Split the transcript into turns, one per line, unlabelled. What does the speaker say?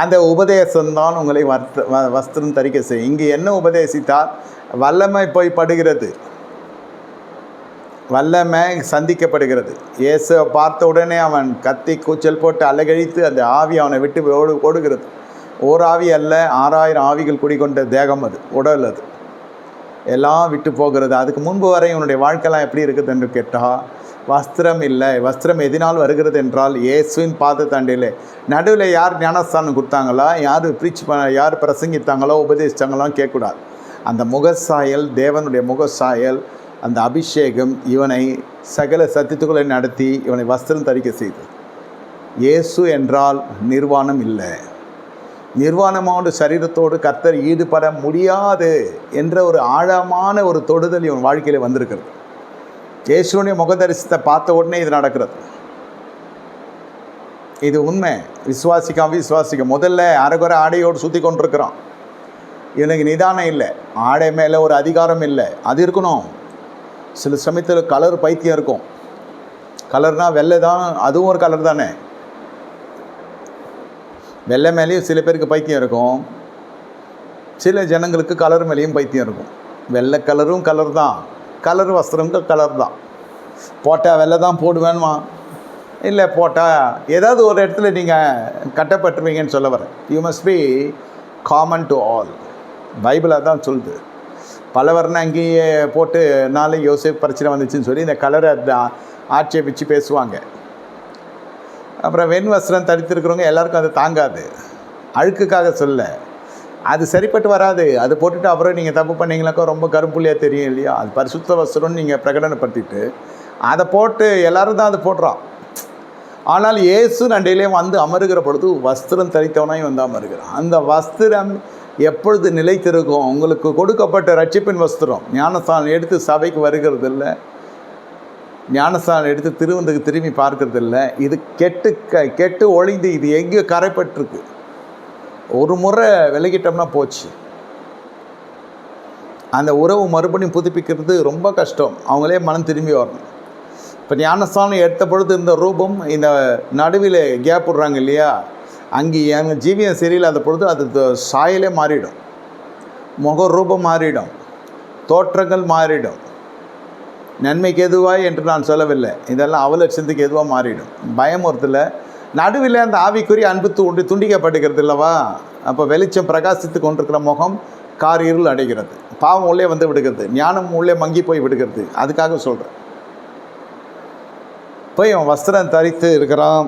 அந்த உபதேசம்தான் உங்களை வஸ்திரம் தரிக்க செய்யும். இங்கே என்ன உபதேசித்தால் வல்லமை போய் படுகிறது, வல்லமை சந்திக்கப்படுகிறது. இயேசுவை பார்த்த உடனே அவன் கத்தி கூச்சல் போட்டு அலகழித்து அந்த ஆவி அவனை விட்டு ஓடுகிறது. ஓர் ஆவி அல்ல, 6000 ஆவிகள் குடிக்கொண்ட தேகம் அது, உடல் அது, எல்லாம் விட்டு போகிறது. அதுக்கு முன்பு வரை இவனுடைய வாழ்க்கைலாம் எப்படி இருக்குது என்று கேட்டால் வஸ்திரம் இல்லை. வஸ்திரம் எதனால் வருகிறது என்றால் இயேசுவின் பாத தண்டிலே. நடுவில் யார் ஞானஸ்தானம் கொடுத்தாங்களா, யார் பிரசங்கித்தாங்களோ உபதேசித்தாங்களோ கேட்கக்கூடாது. அந்த முகசாயல், தேவனுடைய முகசாயல், அந்த அபிஷேகம் இவனை சகல சத்தியத்துக்களை நடத்தி இவனை வஸ்திரம் தரிக்க செய்தது. இயேசு என்றால் நிர்வாணம் இல்லை. நிர்வாணமான சரீரத்தோடு கர்த்தர் ஈடுபட முடியாது என்ற ஒரு ஆழமான ஒரு தொடுதல் இவன் வாழ்க்கையில் வந்திருக்கிறது. இயேசுடைய முகதரிசனத்தை பார்த்த உடனே இது நடக்கிறது. இது உண்மை. விசுவாசிக்க முதல்ல அரைகுறை ஆடையோடு சுற்றி கொண்டிருக்கிறான். இவனுக்கு நிதானம் இல்லை, ஆடை மேலே ஒரு அதிகாரம் இல்லை. அது இருக்கணும். சில சமயத்தில் கலர் பைத்தியம் இருக்கும். கலர்னால் வெள்ளை தான், அதுவும் ஒரு கலர் தானே. வெள்ளை மேலேயும் சில பேருக்கு பைத்தியம் இருக்கும், சில ஜனங்களுக்கு கலர் மேலேயும் பைத்தியம் இருக்கும். வெள்ளை கலரும் கலர் தான், கலர் வஸ்திரங்கள் கலர் தான். போட்டால் வெள்ளை தான் போடுவேன்மா, இல்லை போட்டால் ஏதாவது ஒரு இடத்துல நீங்கள் கட்டப்பட்டுருவீங்கன்னு சொல்ல வரேன். You must be common to all. Bible அதான் சொல்லுது. பலவர்னு அங்கேயே போட்டு நாளை யோசேப்பு பிரச்சனை வந்துச்சுன்னு சொல்லி இந்த கலரை ஆட்சேபிச்சு பேசுவாங்க. அப்புறம் வெண் வஸ்திரம் தரித்திருக்கிறவங்க எல்லாருக்கும் அது தாங்காது. அழுக்குக்காக சொல்ல, அது சரிப்பட்டு வராது. அது போட்டுட்டு அப்புறம் நீங்கள் தப்பு பண்ணிங்கனாக்கா ரொம்ப கரும்புள்ளியாக தெரியும் இல்லையா. அது பரிசுத்த வஸ்திரம்னு நீங்கள் பிரகடனப்படுத்திட்டு அதை போட்டு எல்லோரும் தான் அது போடுறான். ஆனால் இயேசு நண்டையிலே வந்து அமருகிற பொழுது வஸ்திரம் தரித்தவனாய் வந்து அமருகிறான். அந்த வஸ்திரம் எப்பொழுது நிலைத்திருக்கும்? உங்களுக்கு கொடுக்கப்பட்ட ரட்சிப்பின் வஸ்திரம். ஞானஸ்தானம் எடுத்து சபைக்கு வருகிறது இல்லை, ஞானஸ்தானம் எடுத்து திருவந்துக்கு திரும்பி பார்க்கறது இல்லை. இது கெட்டு ஒழிந்து இது எங்கேயோ கரைப்பட்டிருக்கு. ஒரு முறை விலகிட்டோம்னா போச்சு. அந்த உறவு மறுபடியும் புதுப்பிக்கிறது ரொம்ப கஷ்டம். அவங்களே மனம் திரும்பி வரணும். இப்போ ஞானஸ்தானம் எடுத்த பொழுது இந்த ரூபம், இந்த நடுவில் கேப் விட்றாங்க இல்லையா, அங்கே எங்கள் ஜீவியம் சரியில்லாத பொழுது அது சாயலே மாறிடும், முக ரூபம் மாறிடும், தோற்றங்கள் மாறிடும். நன்மைக்கு எதுவாய் என்று நான் சொல்லவில்லை, இதெல்லாம் அவலட்சத்துக்கு எதுவாக மாறிடும். பயம் ஒருத்தில் நடுவில் அந்த ஆவிக்குரிய அன்பு துண்டிக்கப்படுகிறது இல்லவா. அப்போ வெளிச்சம் பிரகாசித்து கொண்டிருக்கிற முகம் இருள் அடைகிறது, பாவம் உள்ளே வந்து விடுகிறது, ஞானம் உள்ளே மங்கி போய் விடுகிறது. அதுக்காக சொல்கிறேன். போய் அவன் வஸ்திரம் தரித்து இருக்கிறான்.